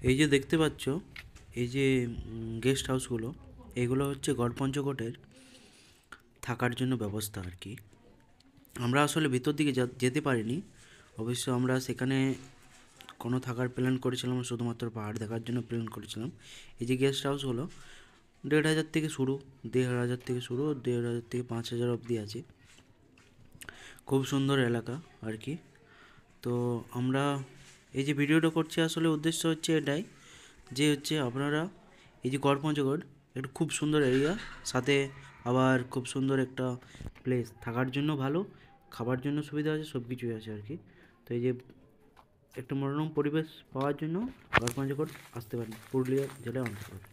এই যে দেখতে পাচ্ছ, এই যে গেস্ট হাউসগুলো, এগুলো হচ্ছে গড়পঞ্চকোটের থাকার জন্য ব্যবস্থা আর কি। আমরা আসলে ভিতর দিকে যেতে পারিনি। অবশ্য আমরা সেখানে কোনো থাকার প্ল্যান করেছিলাম, শুধুমাত্র পাহাড় দেখার জন্য প্ল্যান করেছিলাম। এই যে গেস্ট হাউসগুলো 1,500 থেকে শুরু, 1,500 থেকে শুরু, 1,500 থেকে 5,000 অবধি আছে। খুব সুন্দর এলাকা আর কি। তো আমরা এই যে ভিডিওটা করছি, আসলে উদ্দেশ্য হচ্ছে এটাই যে হচ্ছে আপনারা এই যে গড়পঞ্চকোট একটা খুব সুন্দর এরিয়া, সাথে আবার খুব সুন্দর একটা প্লেস, থাকার জন্য ভালো, খাবার জন্য সুবিধা আছে, সব কিছুই আছে আর কি। তো এই যে একটা মনোরম পরিবেশ পাওয়ার জন্য গড়পঞ্চকোট আসতে পারেন, পুরুলিয়া জেলার অন্তর্গত।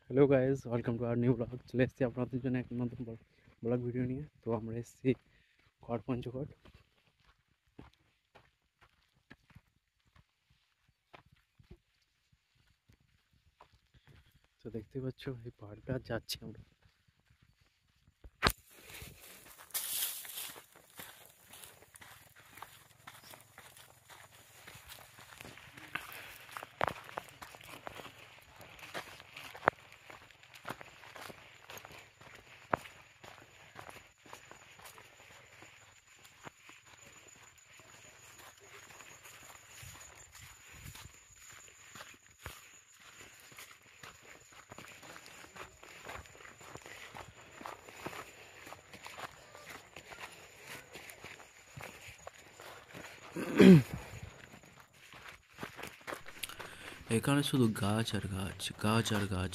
Hello guys, welcome to our new blog. চলে এসেছি আপনাদের জন্য এক নতুন ব্লগ ভিডিও নিয়ে। তো আমরা এসেছি গড়পঞ্চকোট। তো দেখতে পাচ্ছ এই পাহাড়টা যাচ্ছি আমরা। এখানে শুধু গাছ আর গাছ, গাছ আর গাছ।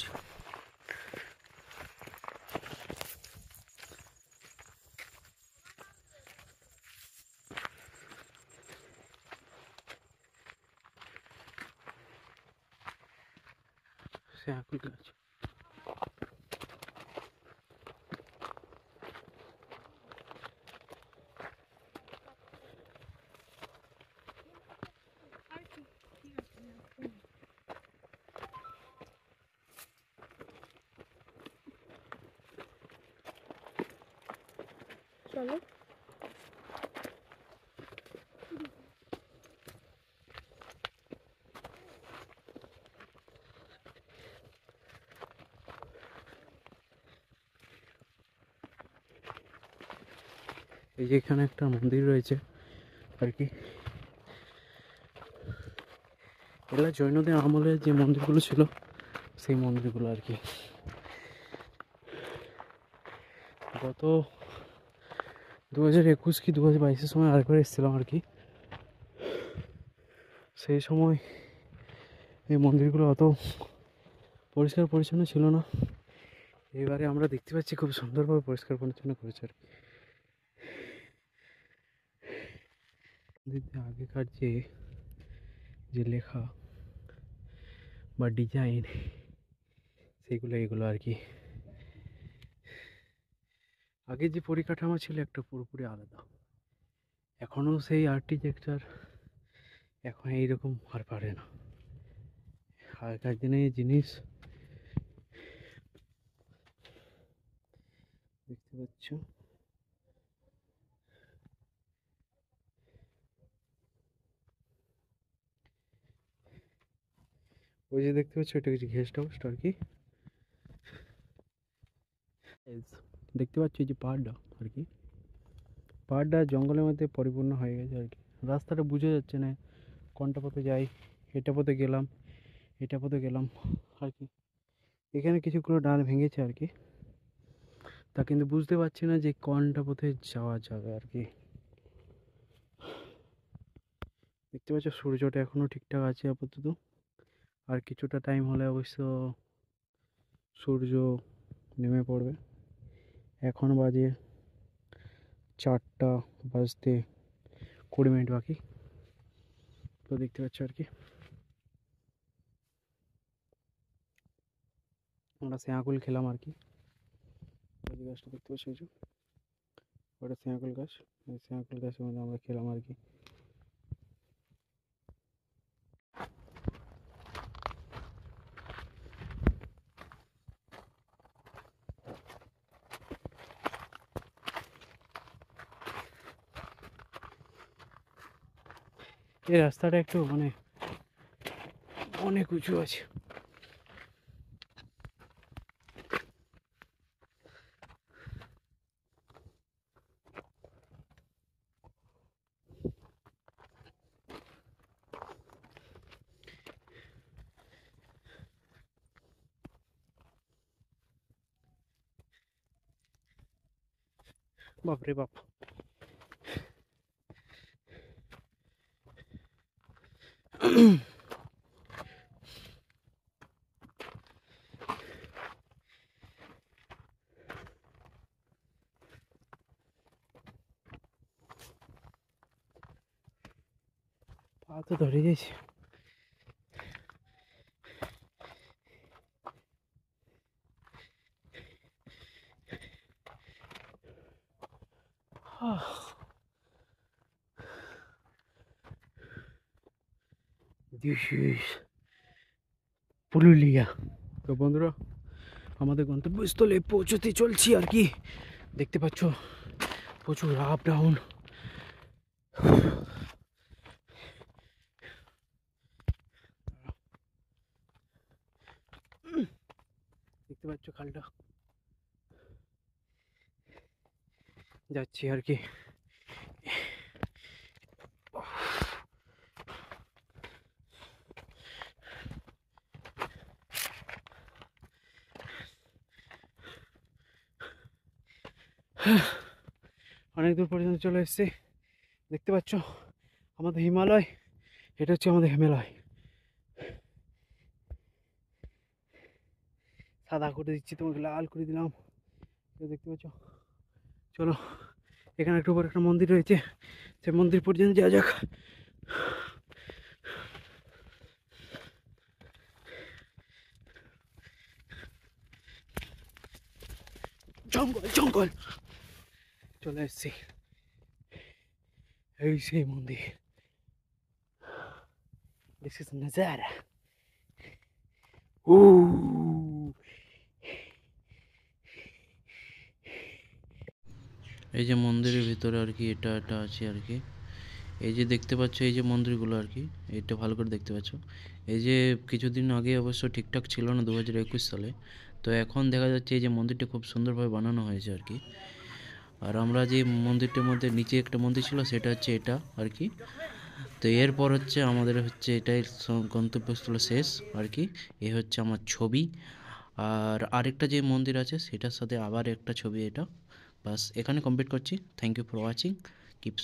সে আকুল গাছ। চলো। এই যে এখানে একটা মন্দির রয়েছে আর কি। এগুলো জৈনদের আমলে যে মন্দিরগুলো ছিল, সেই মন্দিরগুলো আর কি। গত 2021 কি 2022-এর সময় আরেকবার এসেছিলাম আর কি। সেই সময় এই মন্দিরগুলো অত পরিষ্কার পরিচ্ছন্ন ছিল না। এবারে আমরা দেখতে পাচ্ছি খুব সুন্দরভাবে পরিষ্কার পরিচ্ছন্ন করেছে আর কি। মন্দিরটা আগেকার যে যে লেখা বা ডিজাইন, সেগুলো এগুলো আর কি। আগে যে পরিকাঠামো ছিল একটা পুরোপুরি আলাদা। এখনও সেই আর্কিটেকচার এখন এইরকম আর পারে না। আগেকার দিনে এই জিনিস দেখতে পাচ্ছ। ওই যে দেখতে পাচ্ছ, এটা কিছু গেস্ট হাউস আর কি। দেখতে পাচ্ছ এই যে পাহাড়টা আর কি, পাহাড়টা জঙ্গলের মধ্যে পরিপূর্ণ হয়ে গেছে আর কি। রাস্তাটা বুঝে যাচ্ছে না কোনটা পথে যাই। এটা পথে গেলাম, এটা পথে গেলাম আর কি। এখানে কিছুগুলো ডাল ভেঙেছে আর কি, তা কিন্তু বুঝতে পারছি না যে কোনটা পথে যাওয়া যাবে আর কি। দেখতে পাচ্ছ সূর্যটা এখনও ঠিকঠাক আছে আপাতত, আর কিছুটা টাইম হলে অবশ্য সূর্য নেমে পড়বে। এখন বাজে 4:20 বাকি। তো দেখতে পাচ্ছ আর কি, আমরা শ্যাকুল খেলাম আর কি। ওই যে গাছটা দেখতে পাচ্ছ, ওটা শ্যাকুল গাছ। এই শ্যাকুল গাছের মধ্যে আমরা খেলাম আর কি। এই রাস্তাটা একটু মানে অনেক উঁচু আছে। বাপরে বাপ, পা তো ধরে গেছে। This is Purulia. তো বন্ধুরা, আমাদের গন্তব্যস্থলে পৌঁছতে চলছি আর কি। দেখতে পাচ্ছ প্রচুর আপ ডাউন। দেখতে পাচ্ছ খালটা, যাচ্ছি আর কি। অনেক দূর পর্যন্ত চলে এসেছি। দেখতে পাচ্ছ আমাদের হিমালয়, এটা হচ্ছে আমাদের হিমালয়। সাদা করে দিচ্ছি, তোমাকে লাল করে দিলাম। দেখতে পাচ্ছ, চলো এখানে একটু উপর একটা মন্দির রয়েছে, সে মন্দির পর্যন্ত যাওয়া যাক। জঙ্গল জঙ্গল, চলে এসছি, এই সেই মন্দির। This is Nazara. এই যে মন্দিরের ভিতরে আর কি এটা আছে আর কি। এই যে দেখতে পাচ্ছ এই যে মন্দিরগুলো আর কি, এটা ভালো করে দেখতে পাচ্ছ। এই যে কিছুদিন আগে অবশ্য ঠিকঠাক ছিল না 2021 সালে, তো এখন দেখা যাচ্ছে এই যে মন্দিরটা খুব সুন্দরভাবে বানানো হয়েছে আর কি। আর আমরা যে মন্দিরটার মধ্যে নিচে একটা মন্দির ছিল সেটা হচ্ছে এটা আর কি। তো এরপর হচ্ছে আমাদের হচ্ছে এটাই গন্তব্যস্থল শেষ আর কি। এ হচ্ছে আমার ছবি, আর আরেকটা যে মন্দির আছে সেটার সাথে আবার একটা ছবি। এটা বাস এখানে কমপ্লিট করছি। Thank you for watching, keep